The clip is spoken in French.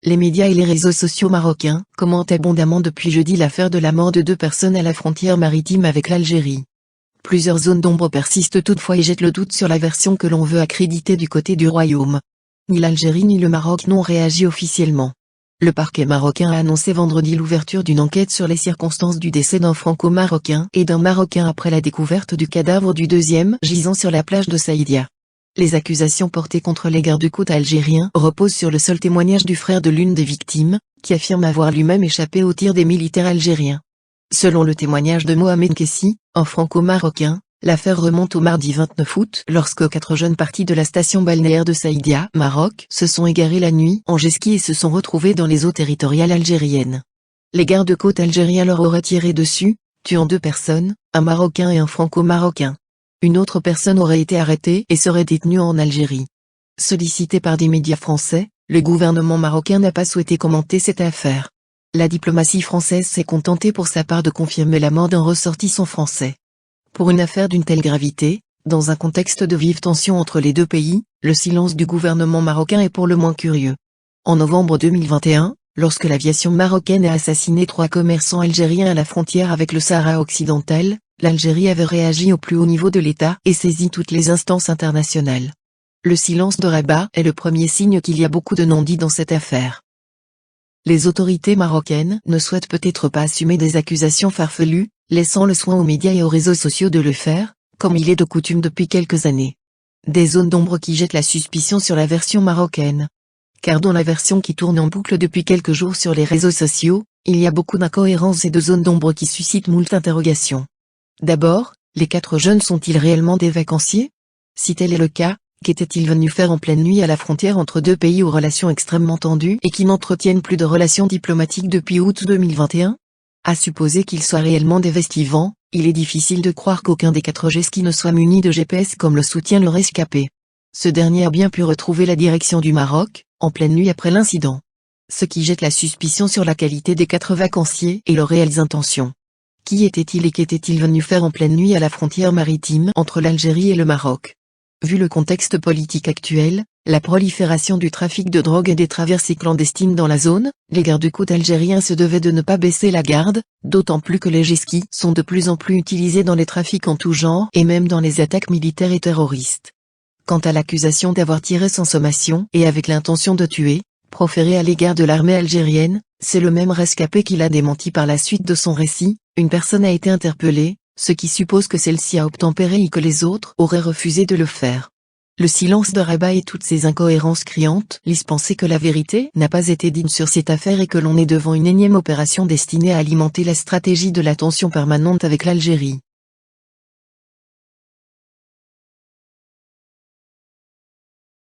Les médias et les réseaux sociaux marocains commentent abondamment depuis jeudi l'affaire de la mort de 2 personnes à la frontière maritime avec l'Algérie. Plusieurs zones d'ombre persistent toutefois et jettent le doute sur la version que l'on veut accréditer du côté du royaume. Ni l'Algérie ni le Maroc n'ont réagi officiellement. Le parquet marocain a annoncé vendredi l'ouverture d'une enquête sur les circonstances du décès d'un franco-marocain et d'un Marocain après la découverte du cadavre du deuxième gisant sur la plage de Saïdia. Les accusations portées contre les gardes-côtes algériens reposent sur le seul témoignage du frère de l'une des victimes, qui affirme avoir lui-même échappé aux tirs des militaires algériens. Selon le témoignage de Mohamed Kessi, un franco-marocain, l'affaire remonte au mardi 29 août lorsque 4 jeunes partis de la station balnéaire de Saïdia, Maroc, se sont égarés la nuit en jet-ski et se sont retrouvés dans les eaux territoriales algériennes. Les gardes-côtes algériens leur auraient tiré dessus, tuant 2 personnes, un Marocain et un franco-marocain. Une autre personne aurait été arrêtée et serait détenue en Algérie. Sollicité par des médias français, le gouvernement marocain n'a pas souhaité commenter cette affaire. La diplomatie française s'est contentée pour sa part de confirmer la mort d'un ressortissant français. Pour une affaire d'une telle gravité, dans un contexte de vive tension entre les 2 pays, le silence du gouvernement marocain est pour le moins curieux. En novembre 2021, lorsque l'aviation marocaine a assassiné 3 commerçants algériens à la frontière avec le Sahara occidental, l'Algérie avait réagi au plus haut niveau de l'État et saisi toutes les instances internationales. Le silence de Rabat est le premier signe qu'il y a beaucoup de non-dits dans cette affaire. Les autorités marocaines ne souhaitent peut-être pas assumer des accusations farfelues, laissant le soin aux médias et aux réseaux sociaux de le faire, comme il est de coutume depuis quelques années. Des zones d'ombre qui jettent la suspicion sur la version marocaine. Car dans la version qui tourne en boucle depuis quelques jours sur les réseaux sociaux, il y a beaucoup d'incohérences et de zones d'ombre qui suscitent moult interrogations. D'abord, les 4 jeunes sont-ils réellement des vacanciers? Si tel est le cas, qu'étaient-ils venus faire en pleine nuit à la frontière entre 2 pays aux relations extrêmement tendues et qui n'entretiennent plus de relations diplomatiques depuis août 2021? À supposer qu'ils soient réellement des vestivants, il est difficile de croire qu'aucun des 4 jet-skis ne soit muni de GPS comme le soutient le rescapé. Ce dernier a bien pu retrouver la direction du Maroc, en pleine nuit après l'incident. Ce qui jette la suspicion sur la qualité des 4 vacanciers et leurs réelles intentions. Qui étaient-ils et qu'étaient-ils venus faire en pleine nuit à la frontière maritime entre l'Algérie et le Maroc? Vu le contexte politique actuel, la prolifération du trafic de drogue et des traversées clandestines dans la zone, les gardes-côtes algériens se devaient de ne pas baisser la garde, d'autant plus que les jet-skis sont de plus en plus utilisés dans les trafics en tout genre et même dans les attaques militaires et terroristes. Quant à l'accusation d'avoir tiré sans sommation et avec l'intention de tuer, proférée à l'égard de l'armée algérienne, c'est le même rescapé qui l'a démenti par la suite de son récit. Une personne a été interpellée, ce qui suppose que celle-ci a obtempéré et que les autres auraient refusé de le faire. Le silence de Rabat et toutes ces incohérences criantes laissent penser que la vérité n'a pas été dite sur cette affaire et que l'on est devant une énième opération destinée à alimenter la stratégie de la tension permanente avec l'Algérie.